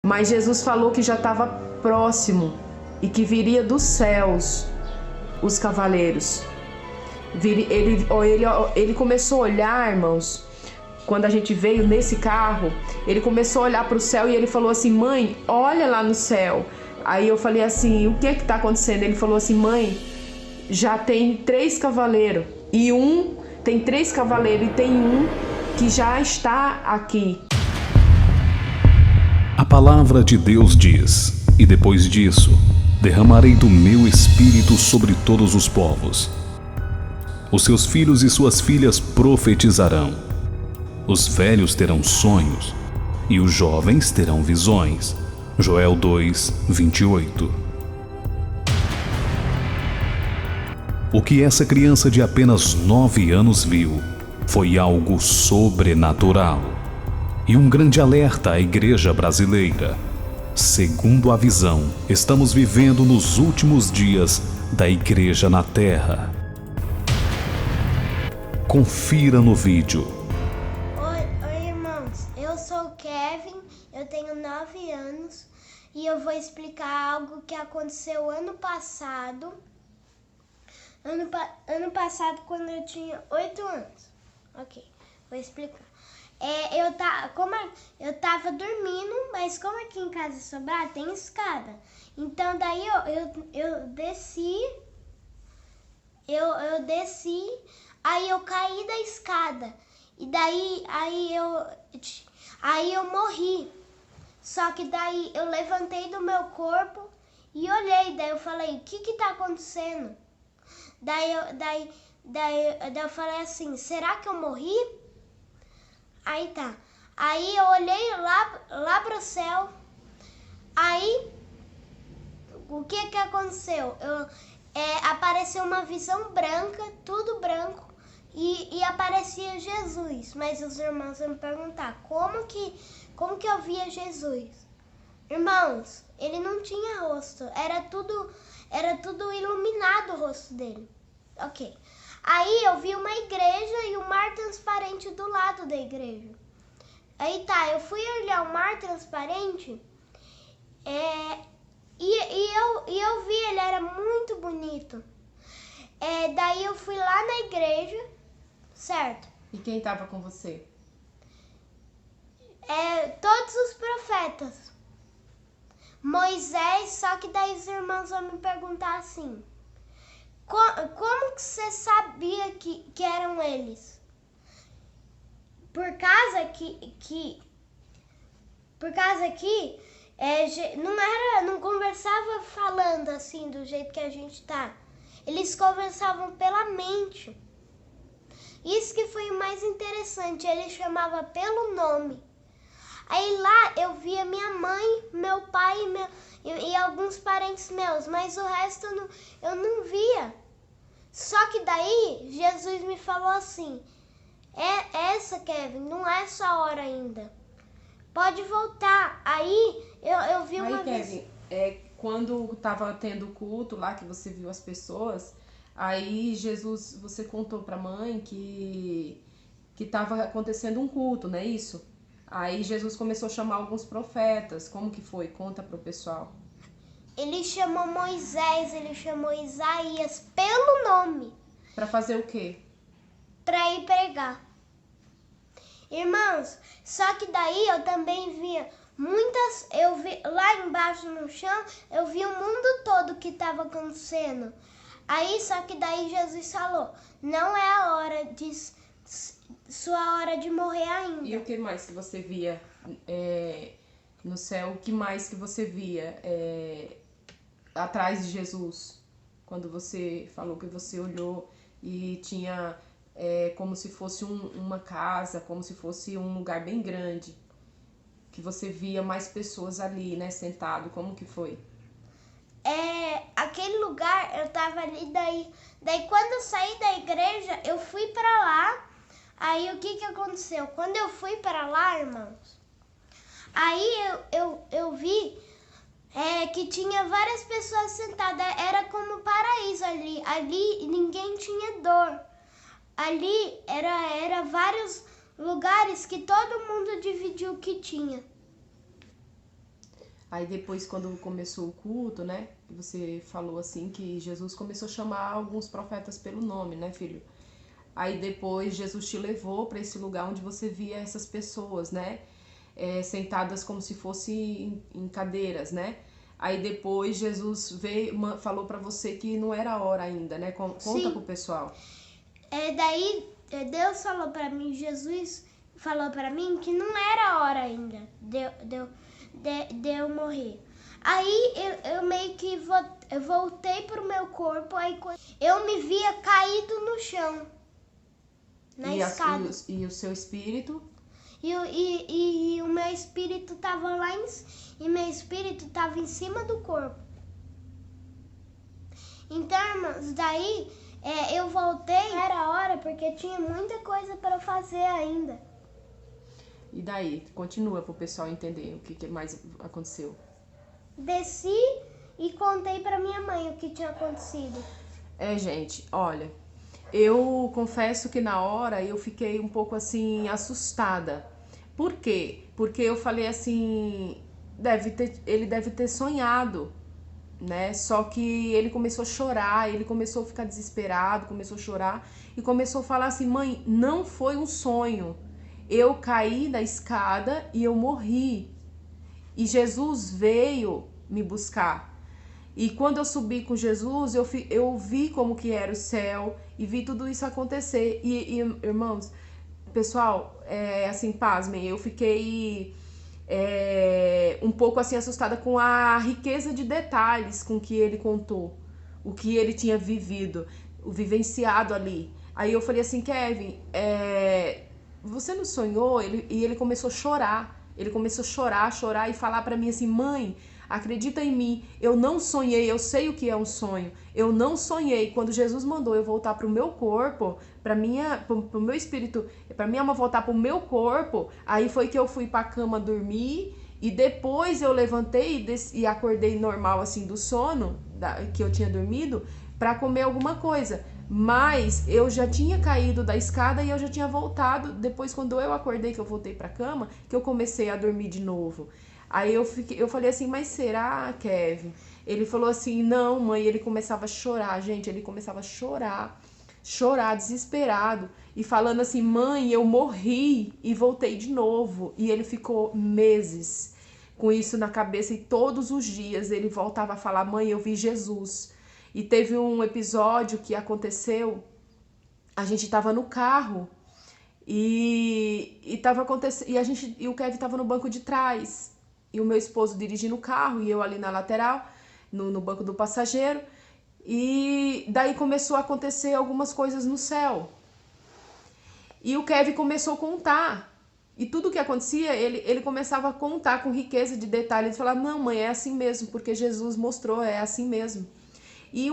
Mas Jesus falou que já estava próximo e que viria dos céus os cavaleiros. Ele começou a olhar, irmãos, quando a gente veio nesse carro, ele começou a olhar para o céu e ele falou assim: mãe, olha lá no céu. Aí eu falei assim: o que está acontecendo? Ele falou assim: mãe, já tem 3 cavaleiros e tem 3 cavaleiros e tem um que já está aqui. A palavra de Deus diz: e depois disso, derramarei do meu espírito sobre todos os povos. Os seus filhos e suas filhas profetizarão. Os velhos terão sonhos e os jovens terão visões. Joel 2, 28. O que essa criança de apenas 9 anos viu foi algo sobrenatural e um grande alerta à igreja brasileira. Segundo a visão, estamos vivendo nos últimos dias da igreja na Terra. Confira no vídeo. Oi irmãos, eu sou o Kevin, eu tenho 9 anos e eu vou explicar algo que aconteceu ano passado. Ano passado, quando eu tinha 8 anos. Ok, vou explicar. Eu tava dormindo, mas como aqui em casa Sobrar tem escada. Então daí eu desci, eu desci, aí eu caí da escada. E daí aí eu morri. Só que daí eu levantei do meu corpo e olhei, daí eu falei: o que tá acontecendo? Daí eu falei assim: será que eu morri? Aí tá. Aí eu olhei lá pro céu. Aí o que aconteceu? Apareceu uma visão branca, tudo branco, e aparecia Jesus. Mas os irmãos vão me perguntar: como que eu via Jesus? Irmãos, ele não tinha rosto, era tudo iluminado o rosto dele. Ok. Aí eu vi uma igreja e um mar transparente do lado da igreja. Aí tá, eu fui olhar o mar transparente e eu vi, ele era muito bonito. Daí eu fui lá na igreja, certo? E quem estava com você? Todos os profetas. Moisés, só que daí os irmãos vão me perguntar assim: como que você sabia que eram eles? Por causa que não conversava falando assim do jeito que a gente tá. Eles conversavam pela mente. Isso que foi o mais interessante, ele chamava pelo nome. Aí lá eu via minha mãe, meu pai e alguns parentes meus, mas o resto eu não via. Só que daí Jesus me falou assim: essa, Kevin, não é sua hora ainda. Pode voltar. Aí eu vi uma vez. Kevin, quando estava tendo o culto lá, que você viu as pessoas, aí Jesus, você contou pra mãe que estava acontecendo um culto, não é isso? Aí Jesus começou a chamar alguns profetas. Como que foi? Conta pro pessoal. Ele chamou Moisés, ele chamou Isaías pelo nome. Pra fazer o quê? Pra ir pregar. Irmãos, só que daí eu também via eu vi lá embaixo no chão, eu vi o mundo todo que estava acontecendo. Aí, só que daí Jesus falou: não é a hora sua hora de morrer ainda. E o que mais que você via no céu? O que mais que você via atrás de Jesus? Quando você falou que você olhou e tinha como se fosse uma casa, como se fosse um lugar bem grande, que você via mais pessoas ali, né, sentado. Como que foi? Aquele lugar, eu tava ali, daí quando eu saí da igreja, eu fui pra lá. Aí o que aconteceu? Quando eu fui para lá, irmãos, aí eu vi que tinha várias pessoas sentadas, era como paraíso ali. Ali ninguém tinha dor. Ali era vários lugares que todo mundo dividiu o que tinha. Aí depois, quando começou o culto, né? Você falou assim que Jesus começou a chamar alguns profetas pelo nome, né, filho? Aí depois Jesus te levou para esse lugar onde você via essas pessoas, né? Sentadas como se fossem em cadeiras, né? Aí depois Jesus veio, falou para você que não era a hora ainda, né? Conta pro pessoal. Daí Deus falou para mim, Jesus falou para mim que não era a hora ainda de eu morrer. Aí eu meio que eu voltei pro meu corpo, aí eu me via caído no chão, na escada. E o seu espírito? E o meu espírito tava lá e meu espírito tava em cima do corpo. Então, irmãos, daí eu voltei, não era hora, porque tinha muita coisa para fazer ainda. E daí? Continua pro pessoal entender o que mais aconteceu. Desci e contei para minha mãe o que tinha acontecido. Gente, olha, eu confesso que na hora eu fiquei um pouco assim assustada. Por quê? Porque eu falei assim, ele deve ter sonhado, né? Só que ele começou a chorar, ele começou a ficar desesperado, começou a chorar e começou a falar assim: mãe, não foi um sonho. Eu caí da escada e eu morri. E Jesus veio me buscar. E quando eu subi com Jesus, eu vi como que era o céu e vi tudo isso acontecer. E irmãos, pessoal, assim, pasmem, eu fiquei um pouco assim assustada com a riqueza de detalhes com que ele contou, o que ele tinha vivido, o vivenciado ali. Aí eu falei assim, Kevin, você não sonhou? E ele começou a chorar. Ele começou a chorar e falar pra mim assim, mãe, acredita em mim, eu não sonhei, eu sei o que é um sonho. Eu não sonhei. Quando Jesus mandou eu voltar pro meu corpo, pro meu espírito, pra minha alma voltar pro meu corpo, aí foi que eu fui pra cama dormir e depois eu levantei e acordei normal assim do sono que eu tinha dormido pra comer alguma coisa. Mas eu já tinha caído da escada e eu já tinha voltado. Depois, quando eu acordei, que eu voltei pra cama, que eu comecei a dormir de novo. Aí eu falei assim, mas será, Kevin? Ele falou assim, não, mãe. Ele começava a chorar, gente. Ele começava a chorar, desesperado. E falando assim, mãe, eu morri e voltei de novo. E ele ficou meses com isso na cabeça. E todos os dias ele voltava a falar, mãe, eu vi Jesus. E teve um episódio que aconteceu, a gente tava no carro e tava acontecendo, e o Kevin tava no banco de trás, e o meu esposo dirigindo o carro e eu ali na lateral, no banco do passageiro, e daí começou a acontecer algumas coisas no céu. E o Kevin começou a contar. E tudo que acontecia, ele começava a contar com riqueza de detalhes, e falar, não, mãe, é assim mesmo, porque Jesus mostrou, é assim mesmo. E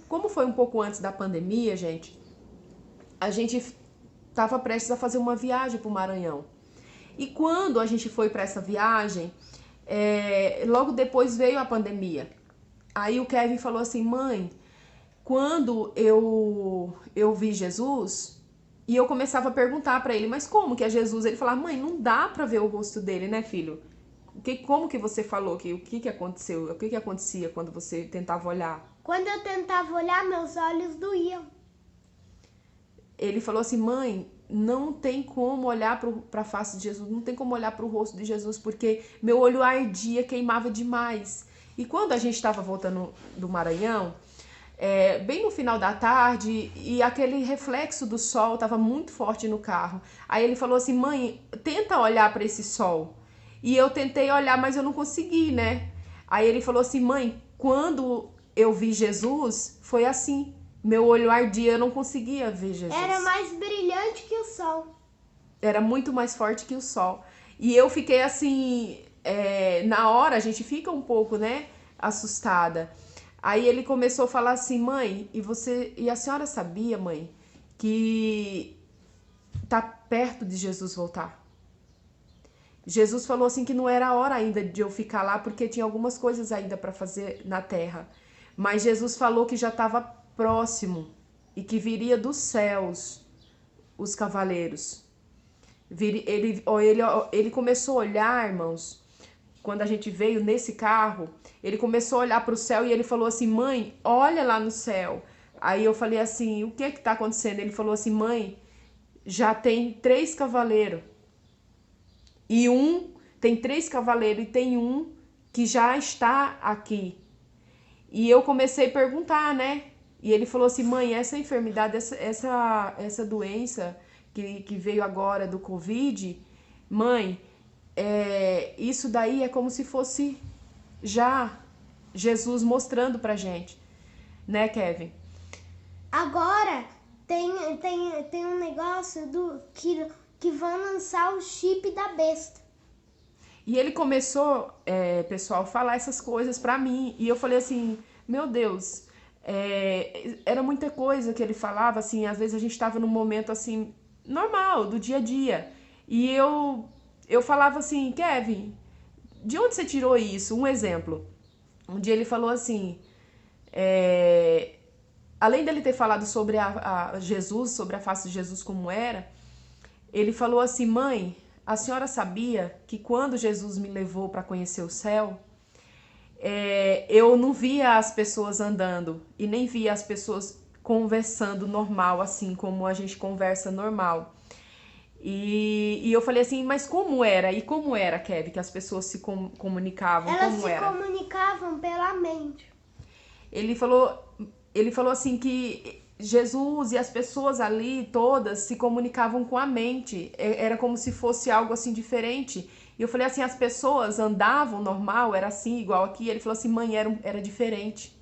como foi um pouco antes da pandemia, gente, a gente estava prestes a fazer uma viagem para o Maranhão. E quando a gente foi para essa viagem, logo depois veio a pandemia. Aí o Kevin falou assim, mãe, quando eu vi Jesus, e eu começava a perguntar para ele, mas como que é Jesus? Ele falava, mãe, não dá para ver o rosto dele, né, filho? Como que você falou? O que aconteceu? O que acontecia quando você tentava olhar? Quando eu tentava olhar, meus olhos doíam. Ele falou assim, mãe, não tem como olhar para a face de Jesus, não tem como olhar para o rosto de Jesus, porque meu olho ardia, queimava demais. E quando a gente estava voltando do Maranhão, bem no final da tarde, e aquele reflexo do sol estava muito forte no carro. Aí ele falou assim, mãe, tenta olhar para esse sol. E eu tentei olhar, mas eu não consegui, né? Aí ele falou assim, mãe, quando eu vi Jesus, foi assim. Meu olho ardia, eu não conseguia ver Jesus. Era mais brilhante que o sol. Era muito mais forte que o sol. E eu fiquei assim, na hora a gente fica um pouco, né, assustada. Aí ele começou a falar assim, mãe, e a senhora sabia, mãe, que tá perto de Jesus voltar? Jesus falou assim que não era a hora ainda de eu ficar lá, porque tinha algumas coisas ainda para fazer na terra. Mas Jesus falou que já estava próximo e que viria dos céus os cavaleiros. Ele começou a olhar, irmãos, quando a gente veio nesse carro, ele começou a olhar para o céu e ele falou assim, mãe, olha lá no céu. Aí eu falei assim, o que está acontecendo? Ele falou assim, mãe, já tem 3 cavaleiros. E tem 3 cavaleiros e tem um que já está aqui. E eu comecei a perguntar, né? E ele falou assim, mãe, essa enfermidade, essa doença que veio agora do Covid, mãe, isso daí é como se fosse já Jesus mostrando pra gente, né, Kevin? Agora tem um negócio que vão lançar o chip da besta. E ele começou, pessoal, a falar essas coisas pra mim. E eu falei assim, meu Deus, era muita coisa que ele falava, assim, às vezes a gente tava num momento, assim, normal, do dia a dia. E eu falava assim, Kevin, de onde você tirou isso? Um exemplo. Um dia ele falou assim, além dele ter falado sobre a Jesus, sobre a face de Jesus como era, ele falou assim, mãe, a senhora sabia que quando Jesus me levou para conhecer o céu, eu não via as pessoas andando e nem via as pessoas conversando normal, assim como a gente conversa normal. E eu falei assim, mas como era? E como era, Kevin, que as pessoas se comunicavam? Elas como se era? comunicavam pela mente. Ele falou assim que Jesus e as pessoas ali todas se comunicavam com a mente. Era como se fosse algo assim diferente. E eu falei assim, as pessoas andavam normal, era assim, igual aqui. Ele falou assim, mãe, era diferente.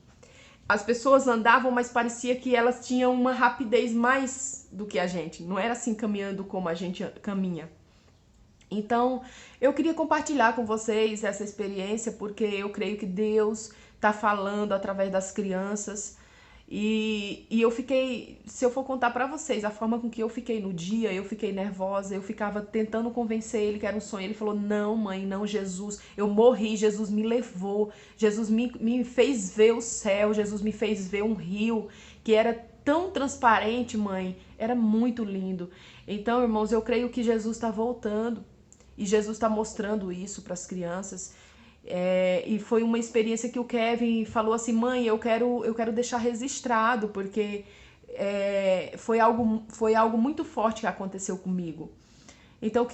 As pessoas andavam, mas parecia que elas tinham uma rapidez mais do que a gente. Não era assim caminhando como a gente caminha. Então, eu queria compartilhar com vocês essa experiência, porque eu creio que Deus está falando através das crianças. E eu fiquei, se eu for contar pra vocês a forma com que eu fiquei no dia, eu fiquei nervosa, eu ficava tentando convencer ele que era um sonho. Ele falou, não mãe, não, Jesus, eu morri, Jesus me levou, Jesus me fez ver o céu, Jesus me fez ver um rio que era tão transparente, mãe, era muito lindo. Então, irmãos, eu creio que Jesus está voltando e Jesus está mostrando isso para as crianças. E foi uma experiência que o Kevin falou assim, mãe, eu quero deixar registrado, porque foi algo muito forte que aconteceu comigo. Então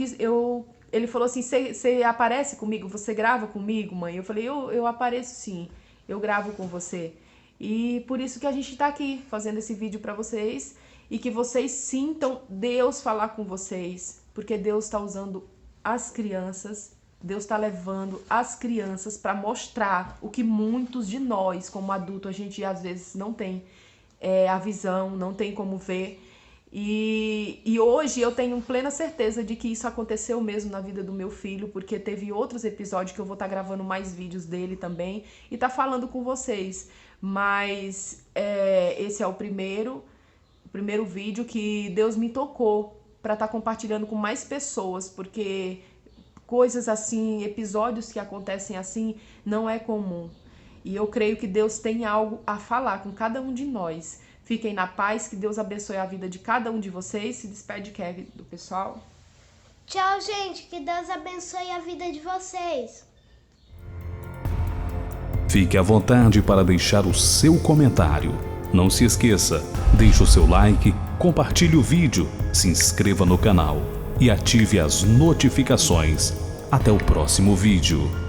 ele falou assim, você aparece comigo, você grava comigo, mãe? Eu falei, eu apareço sim, eu gravo com você. E por isso que a gente tá aqui fazendo esse vídeo para vocês e que vocês sintam Deus falar com vocês, porque Deus está usando as crianças. Deus está levando as crianças para mostrar o que muitos de nós, como adulto, a gente às vezes não tem a visão, não tem como ver. E hoje eu tenho plena certeza de que isso aconteceu mesmo na vida do meu filho, porque teve outros episódios que eu vou estar gravando mais vídeos dele também e tá falando com vocês. Mas esse é o primeiro vídeo que Deus me tocou para estar compartilhando com mais pessoas, porque coisas assim, episódios que acontecem assim, não é comum. E eu creio que Deus tem algo a falar com cada um de nós. Fiquem na paz, que Deus abençoe a vida de cada um de vocês. Se despede, Kevin, do pessoal. Tchau, gente. Que Deus abençoe a vida de vocês. Fique à vontade para deixar o seu comentário. Não se esqueça, deixe o seu like, compartilhe o vídeo, se inscreva no canal e ative as notificações. Até o próximo vídeo.